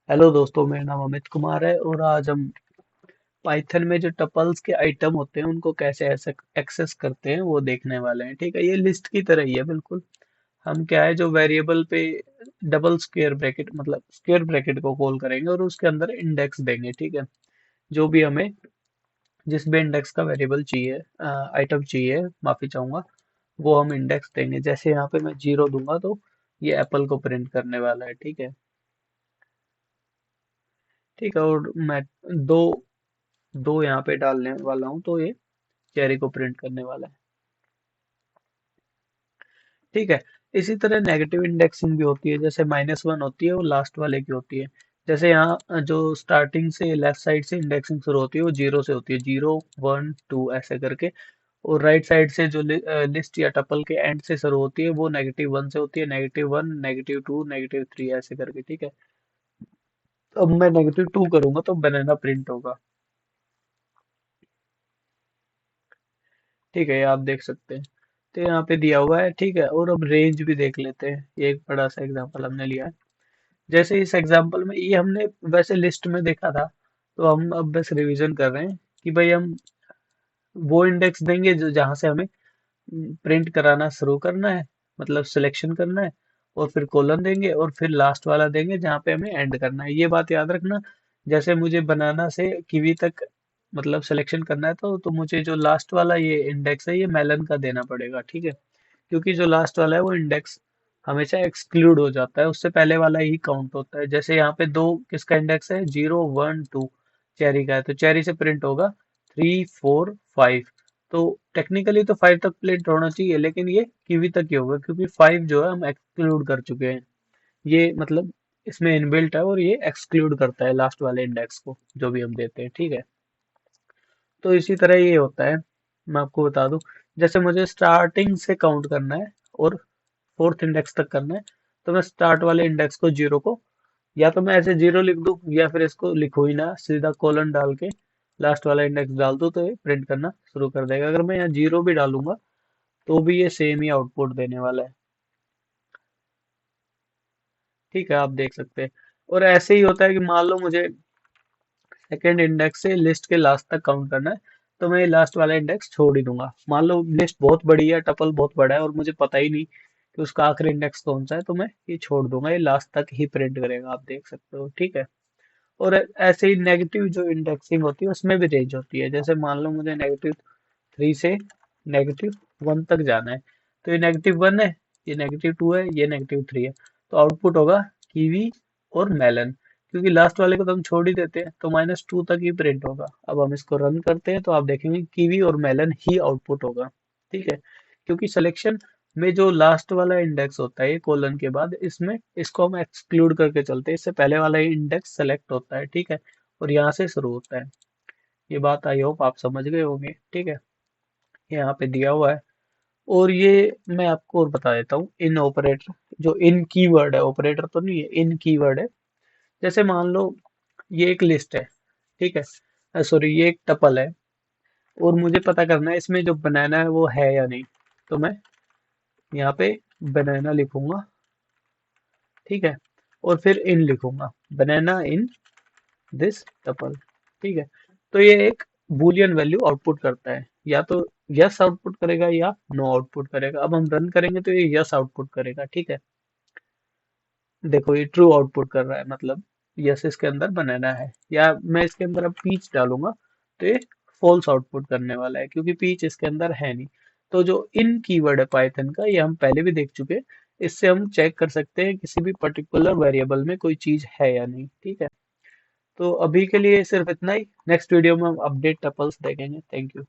Hello दोस्तों, मेरा नाम अमित कुमार है और आज हम पाइथन में जो टपल्स के आइटम होते हैं उनको कैसे एक्सेस करते हैं वो देखने वाले हैं। ठीक है, ये लिस्ट की तरह ही है बिल्कुल। हम क्या है, जो वेरिएबल पे डबल स्क्वायर ब्रैकेट मतलब स्क्वायर ब्रैकेट को कॉल करेंगे और उसके अंदर इंडेक्स देंगे। ठीक है, जो भी हमें जिस भी इंडेक्स का वेरिएबल चाहिए, आइटम चाहिए, माफी चाहूंगा, वो हम इंडेक्स देंगे। जैसे यहाँ पे मैं 0 दूंगा तो ये एप्पल को प्रिंट करने वाला है। ठीक है, ठीक है। और मैं दो दो यहाँ पे डालने वाला हूँ तो ये चेरी को प्रिंट करने वाला है। ठीक है, इसी तरह नेगेटिव इंडेक्सिंग भी होती है। जैसे -1 होती है, वो लास्ट वाले की होती है। जैसे यहाँ जो स्टार्टिंग से लेफ्ट साइड से इंडेक्सिंग शुरू होती है वो 0 से होती है, 0 1 2 ऐसे करके। और राइट साइड से जो लिस्ट या टपल के एंड से शुरू होती है वो -1 से होती है, -1 -2 -3 ऐसे करके। ठीक है, तो अब मैं -2 करूंगा तो बनाना प्रिंट होगा। ठीक है, ये आप देख सकते हैं। तो यहाँ पे दिया हुआ है। ठीक है, और अब रेंज भी देख लेते हैं। ये एक बड़ा सा एग्जांपल हमने लिया है। जैसे इस एग्जांपल में ये हमने वैसे लिस्ट में देखा था, तो हम अब बस रिवीजन कर रहे हैं कि भाई हम वो इंडेक्स देंगे जो जहां से हमें प्रिंट कराना शुरू करना है, मतलब सिलेक्शन करना है। और फिर कॉलन देंगे और फिर लास्ट वाला देंगे जहाँ पे हमें एंड करना है। ये बात याद रखना। जैसे मुझे बनाना से कीवी तक मतलब सिलेक्शन करना है तो मुझे जो लास्ट वाला ये इंडेक्स है ये मेलन का देना पड़ेगा। ठीक है, क्योंकि जो लास्ट वाला है वो इंडेक्स हमेशा एक्सक्लूड हो जाता है, उससे पहले वाला ही काउंट होता है। जैसे यहाँ पे दो किसका इंडेक्स है, 0 1 2 चेरी का है, तो चेरी से प्रिंट होगा 3 4 5। तो टेक्निकली तो 5 तक प्रिंट होना चाहिए, लेकिन ये कीवी तक ही होगा क्योंकि 5 जो है हम एक्सक्लूड कर चुके हैं। ये मतलब इसमें इनबिल्ट है और ये एक्सक्लूड करता है लास्ट वाले इंडेक्स को जो भी हम देते हैं। ठीक है, तो इसी तरह ये होता है। मैं आपको बता दूं, जैसे मुझे स्टार्टिंग से काउंट करना है और फोर्थ इंडेक्स तक करना है, तो मैं स्टार्ट वाले इंडेक्स को 0 को या तो मैं ऐसे 0 लिख दूं या फिर इसको लिखो ही ना, सीधा कोलन डाल के लास्ट वाला इंडेक्स डाल दूं तो ये प्रिंट करना शुरू कर देगा। अगर मैं यहाँ 0 भी डालूंगा तो भी ये सेम ही आउटपुट देने वाला है। ठीक है, आप देख सकते हैं। और ऐसे ही होता है कि मान लो मुझे सेकेंड इंडेक्स से लिस्ट के लास्ट तक काउंट करना है, तो मैं ये लास्ट वाला इंडेक्स छोड़ ही दूंगा। मान लो लिस्ट बहुत बड़ी है, टपल बहुत बड़ा है और मुझे पता ही नहीं कि उसका आखिरी इंडेक्स कौन सा है, तो मैं ये छोड़ दूंगा, ये लास्ट तक ही प्रिंट करेगा। आप देख सकते हो। ठीक है, और ऐसे ही नेगेटिव जो इंडेक्सिंग होती है उसमें भी रेंज होती है। जैसे मान लो मुझे -3 से -1 तक जाना है, तो ये -1 है, ये -2 है, ये -3 है। तो आउटपुट होगा कीवी और मेलन, क्योंकि लास्ट वाले को तो हम छोड़ ही देते हैं, तो -2 तक ही प्रिंट होगा। अब हम इसको रन करते हैं तो आप देखेंगे कीवी और मेलन ही आउटपुट होगा। ठीक है, क्योंकि सिलेक्शन में जो लास्ट वाला इंडेक्स होता है कोलन के बाद, इसमें इसको हम एक्सक्लूड करके चलते हैं, इससे पहले वाला ही इंडेक्स सेलेक्ट होता है। ठीक है, और यहाँ से शुरू होता है। ये बात आई होप आप समझ गए होंगे। ठीक है, यहाँ पे दिया हुआ है। और ये मैं आपको और बता देता हूँ, इन ऑपरेटर, जो इन कीवर्ड है, ऑपरेटर तो नहीं है, इन कीवर्ड है। जैसे मान लो ये एक लिस्ट है। ठीक है, सॉरी, ये एक टपल है और मुझे पता करना है इसमें जो बनाना है वो है या नहीं। तो मैं यहाँ पे बनाना लिखूंगा। ठीक है, और फिर इन लिखूंगा, बनाना इन दिस टपल। ठीक है, तो ये एक बूलियन वैल्यू आउटपुट करता है, या तो यस आउटपुट करेगा या नो आउटपुट करेगा। अब हम रन करेंगे तो ये यस आउटपुट करेगा। ठीक है, देखो ये ट्रू आउटपुट कर रहा है, मतलब यस इसके अंदर बनाना है। या मैं इसके अंदर अब पीच डालूंगा तो ये फॉल्स आउटपुट करने वाला है, क्योंकि पीच इसके अंदर है नहीं। तो जो इन कीवर्ड है पाइथन का, ये हम पहले भी देख चुके हैं। इससे हम चेक कर सकते हैं किसी भी पर्टिकुलर वेरिएबल में कोई चीज है या नहीं। ठीक है, तो अभी के लिए सिर्फ इतना ही। नेक्स्ट वीडियो में हम अपडेट टपल्स देखेंगे। Thank you.